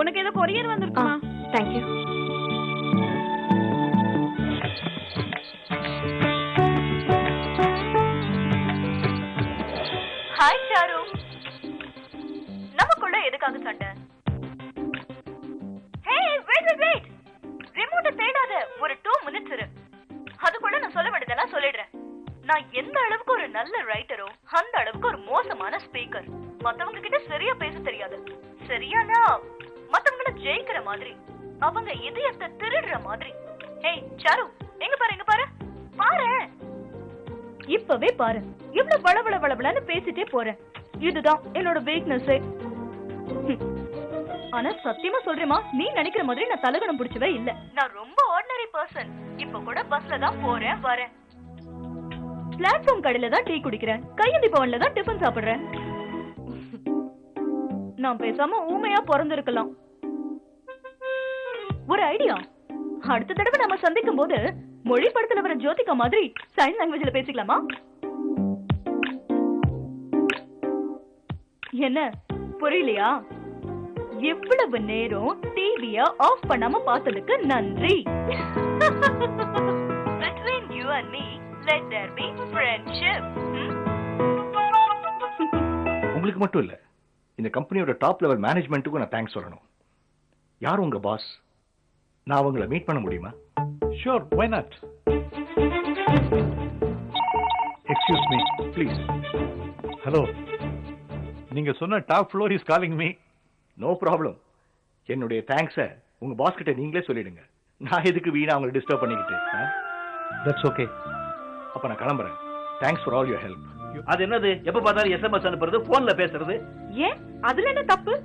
உனக்கு ஏதோ கொரியர் வந்திருக்குமா? Thank you. ஹாய் சாரு. நமக்குள்ள எதுக்காக சண்டை? Hey wait wait wait. ரிமோட்ட தேடாத. ஒரு 2 மினிட்ஸ் இரு. அதுக்குள்ள நான் சொல்ல வேண்டியதெல்லாம் சொல்லிடுறேன். நான் எந்த அளவுக்கு ஒரு நல்ல ரைட்டரோ அந்த அளவுக்கு ஒரு மோசமான ஸ்பீக்கர். மத்தவங்க கிட்ட சரியா பேச தெரியாது. சரியானா மத்தவங்கள ஜெயிக்கிற மாதிரி, அவங்க இதயத்தை திருடுற மாதிரி. ஏய் சாரு, எங்க பாரு எங்க பாரு பாரு. இப்பவே பாரு, இவ்வளவு வளவள வளவளன்னு பேசிட்டே போறேன். இதுதான் என்னோட வீக்னஸ். ஆனா சத்தியமா சொல்றேமா, நீ நினைக்கிற மாதிரி நான் தலகணம் பிடிச்சவே இல்ல. நான் ரொம்ப ஆர்டினரி பர்சன். இப்ப கூட பஸ்ல தான் போறேன் வரேன். பிளாட்ஃபார்ம் கடையில தான் டீ குடிக்கிறேன். கையெந்தி பவன்ல தான் டிஃபன் சாப்பிடுறேன். நான் பேசாம ஊமையா பிறந்திருக்கலாம். ஒரு ஐடியா, அடுத்த தடவை நம்ம சந்திக்கும் போது மொழி படத்துல வர ஜோதிகா மாதிரி சைன் லாங்குவேஜ்ல பேசிக்கலாமா? என்ன புரியலையா? எவ்வளவு நேரம் டிவிய ஆஃப் பண்ணாம பார்த்ததுக்கு நன்றி. Between you and me, let there be friendship. உங்களுக்கு மட்டும் இல்ல, இந்த கம்பெனியோட டாப் லெவல் மேனேஜ்மெண்ட்டுக்கும் நான் தேங்க்ஸ் சொல்லணும். யார் உங்க பாஸ்? நான் அவங்கள மீட் பண்ண முடியுமா? Sure, why not? Excuse me please. Hello, நீங்க சொன்ன top floor is calling me. No problem. என்னுடைய தேங்க்ஸை உங்க பாஸ் கிட்ட நீங்களே சொல்லிடுங்க. நான் எதுக்கு வீணா அவங்களை டிஸ்டர்ப் பண்ணிக்கிட்டு? That's okay. அப்ப நான் கிளம்புறேன். Thanks for all your help. அது என்னது, எப்ப பார்த்தாலும் எஸ்எம்எஸ் அனுப்புறது, போன்ல பேசுறது? ஏன் அதுல என்ன தப்பு?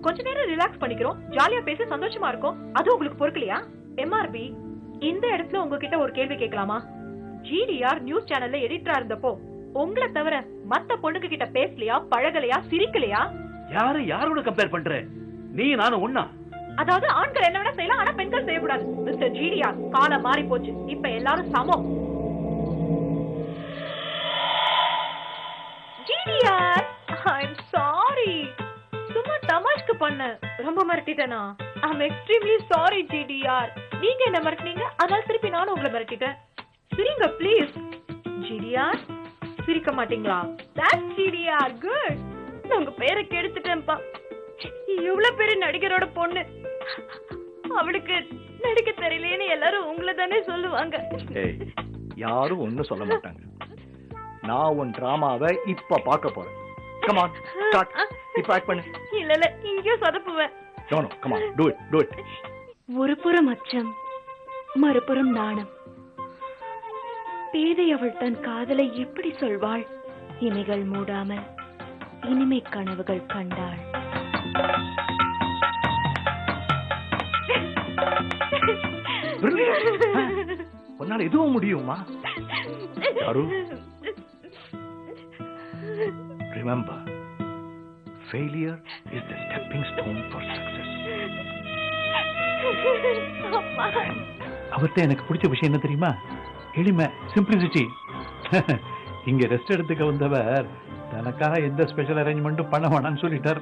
கொஞ்ச நேரம் ரிலாக்ஸ் பண்ணிக்கிறோம், ஜாலியா பேசி சந்தோஷமா இருக்கும். அது உங்களுக்கு பொறுக்கலையா? எம்ஆர்பி, இந்த இடத்துல உங்ககிட்ட ஒரு கேள்வி கேட்கலாமா? ஜிடிஆர் நியூஸ் சேனல்ல எடிட்டரா இருந்தப்போ உங்களை தவிர மத்த பொண்ணுங்க கிட்ட பேசலையா, பழகலையா, சிரிக்கலையா? யாரோட கம்பேர் பண்ற? நீ நானும் ஒண்ணா? அதாவது ஆண்கள் என்ன வேணா செய்யலாம், ஆனா பெண்கள் செய்யக்கூடாது. மிஸ்டர் ஜிடிஆர், காலம் மாறி போச்சு. இப்ப எல்லாரும் சமம். GDR, I'm sorry. சும்மா தமாஷ்க்கு பண்ண. ரொம்ப மிரட்டிட்டேனா? I'm extremely sorry GDR. நீங்க என்ன மிரட்டினீங்க, அதனால திருப்பி நானும் உங்களை மிரட்டிட்டேன். சிரிங்க ப்ளீஸ். ஜிடிஆர், சிரிக்க மாட்டீங்களா? That's GTR, good. நான் உங்க பேரை கெடுத்துட்டேன்ப்பா. இவ்வளவு பெரிய நடிகரோட பொண்ணு, அவளுக்கு நடிக்க தெரியலேன்னு எல்லாரும் உங்களை தானே சொல்லுவாங்க. யாரும் ஒன்னும் சொல்ல மாட்டாங்க. நான் உன் டிராமாவை இப்ப பார்க்க போறேன். Come on, start. இப்ப ஆக்ட் பண்ணு. இல்ல இங்கேயோ சொதப்புவேன். No, come on, do it. ஒரு புறம் அச்சம், மறுபுறம் நாணம். பேதை அவள் தன் காதலை எப்படி சொல்வாள்? இமைகள் மூடாமல் இனிமை கனவுகள் கண்டாள். உன்னால எதுவும் முடியுமா? Remember, failure is the stepping stone for success. அவர்கிட்ட எனக்கு பிடிச்ச விஷயம் என்ன தெரியுமா? எளிமை, சிம்பிளிசிட்டி. இங்க ரெஸ்ட் எடுத்துக்க வந்தவர் தனக்காக எந்த ஸ்பெஷல் அரேஞ்ச்மெண்ட்டும் பண்ண வேணாம்னு சொல்லிட்டார்.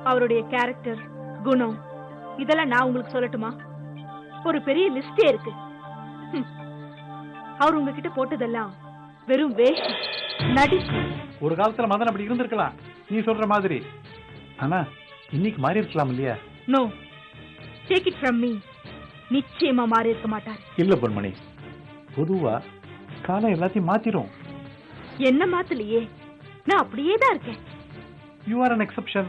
அவருடைய கேரக்டர், குணம், இதெல்லாம் நான் உங்களுக்கு சொல்லட்டுமா? ஒரு பெரிய லிஸ்டே இருக்கு. அவர் உங்ககிட்ட போட்டதெல்லாம் வெறும் வேஷம், நடிப்பு. ஒரு காலத்துல மதன் அப்படி இருந்திருக்கலாம் நீ சொல்ற மாதிரி. ஆனா இன்னைக்கு மாறி இருக்கலாம் இல்லையா? No, take it from me. நிச்சயமா மாறி இருக்க மாட்டார். இல்ல பொன்மணி, பொதுவா காலம் எல்லாத்தையும் மாத்திரும். என்ன மாத்தலையே, நான் அப்படியே தான் இருக்கேன். You are an exception.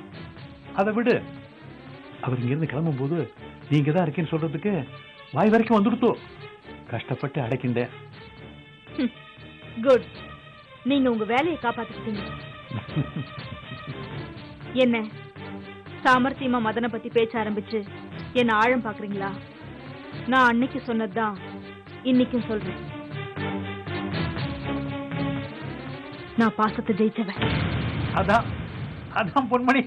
அதை விடு. அவர் இங்கிருந்து கிளம்பும் போது நீங்க தான் இருக்கேன்னு சொல்றதுக்கு வாய் வரைக்கும் வந்துடுத்தோ. கஷ்டப்பட்டு அடைக்கின்றேன். குட், நீங்க உங்க வேலையை காப்பாத்திட்டீங்க. என்ன சாமர்த்தியமா மதனை பத்தி பேச்ச ஆரம்பிச்சு என்ன ஆழம் பாக்குறீங்களா? நான் அன்னைக்கு சொன்னதுதான் இன்னைக்கும் சொல்றேன். நான் பாசத்தை ஜெயிச்சவன். அதான் பொன்மணி.